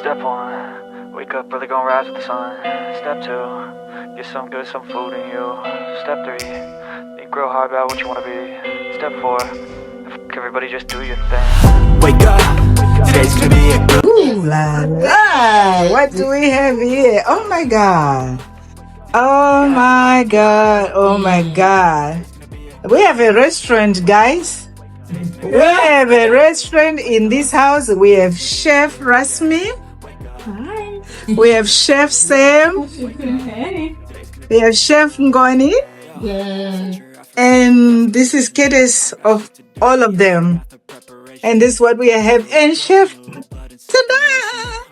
Step one, wake up early, gonna rise with the sun. Step two, get some good, some food in you. Step three, think real hard about what you wanna be. Step four, everybody just do your thing. Wake up, today's gonna be a good. Ooh la la! What do we have here? Oh my god! Oh my god! Oh my god! We have a restaurant, guys. We have a restaurant in this house. We have Chef Rasmi. Hi. We have Chef Sam. Hey. We have Chef Ngoni. Yeah. And this is Kitties of all of them. And this is what we have. And Chef Ta-da!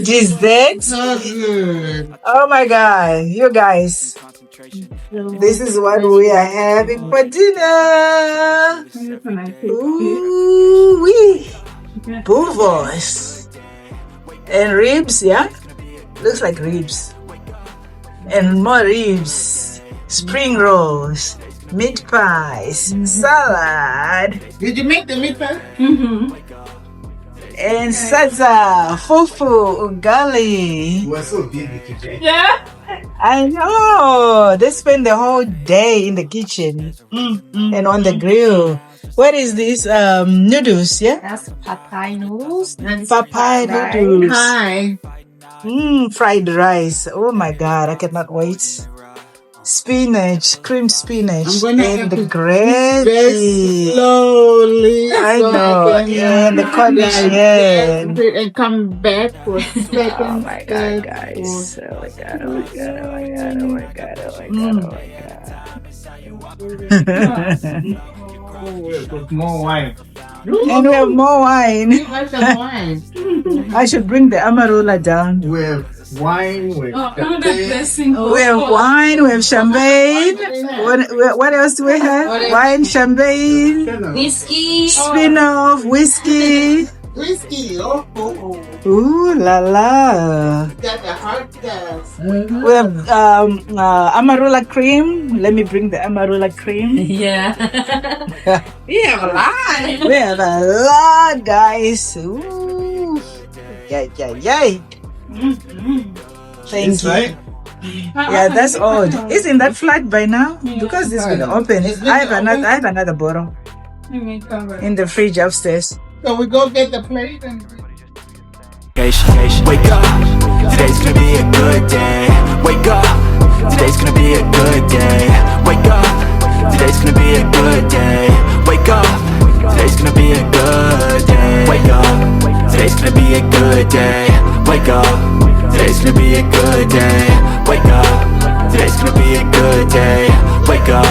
Dessert. So good. Oh my god, you guys. This is what we are having for dinner. Ooh wee. Bouvos. And ribs, yeah? Looks like ribs. And more ribs. Spring rolls. Meat pies. Salad. Did you make the meat pie? And salsa. Fufu. Ugali. You are so busy today. Yeah. I know. They spend the whole day in the kitchen and on the grill. What is this? Noodles, yeah? That's papaya noodles. Papaya noodles. Hi. Fried rice. Oh my god, I cannot wait. Spinach, cream spinach, I'm gonna and have the to gravy. slowly. I know. And the cornish hen. And come back for second. Oh my god, guys. Oh my god, oh my god, oh my god, oh my god, oh my god, oh my god. With more wine. And we have more wine. You got some wine. I should bring the amarula down. We have wine with We have wine, we have champagne. What else do we have? Wine, champagne, Whiskey. spin-off, whiskey. whiskey. Oh. Ooh la la. Got the hot gas. We have amarula cream. Let me bring the amarula cream. Yeah. We have a lot. We have a lot, guys. Ooh. Yay, yay, yay. Thank you. Yeah, that's odd. Isn't that flat by now? Because it's been open. I have another bottle in the fridge upstairs. So we go get the plate and. Wake up, today's gonna be a good day. Wake up, today's gonna be a good day. Wake up, today's gonna be a good day. Wake up, today's gonna be a good day. Wake up, today's gonna be a good day. Wake up, today's gonna be a good day. Wake up, today's gonna be a good day. Wake up,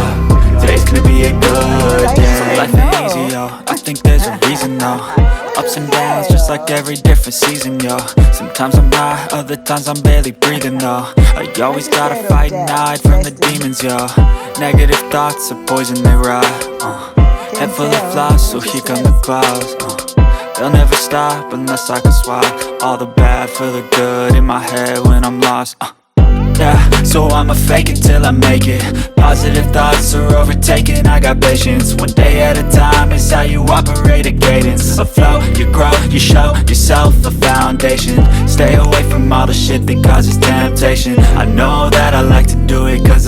today's gonna be a good day. So life ain't easy, yo. I think there's a reason, though. Ups and downs, just like every different season, yo. Sometimes I'm high, other times I'm barely breathing, though. I always gotta fight and hide from the demons, yo. Negative thoughts are poison, they rot. Head full of flies, so here come the clouds. They'll never stop unless I can swap all the bad for the good in my head when I'm lost. Yeah, so I'ma fake it till I make it. Positive thoughts are overtaken, I got patience. One day at a time is how you operate a cadence. A flow, you grow, you show yourself a foundation. Stay away from all the shit that causes temptation. I know that I like to do it cause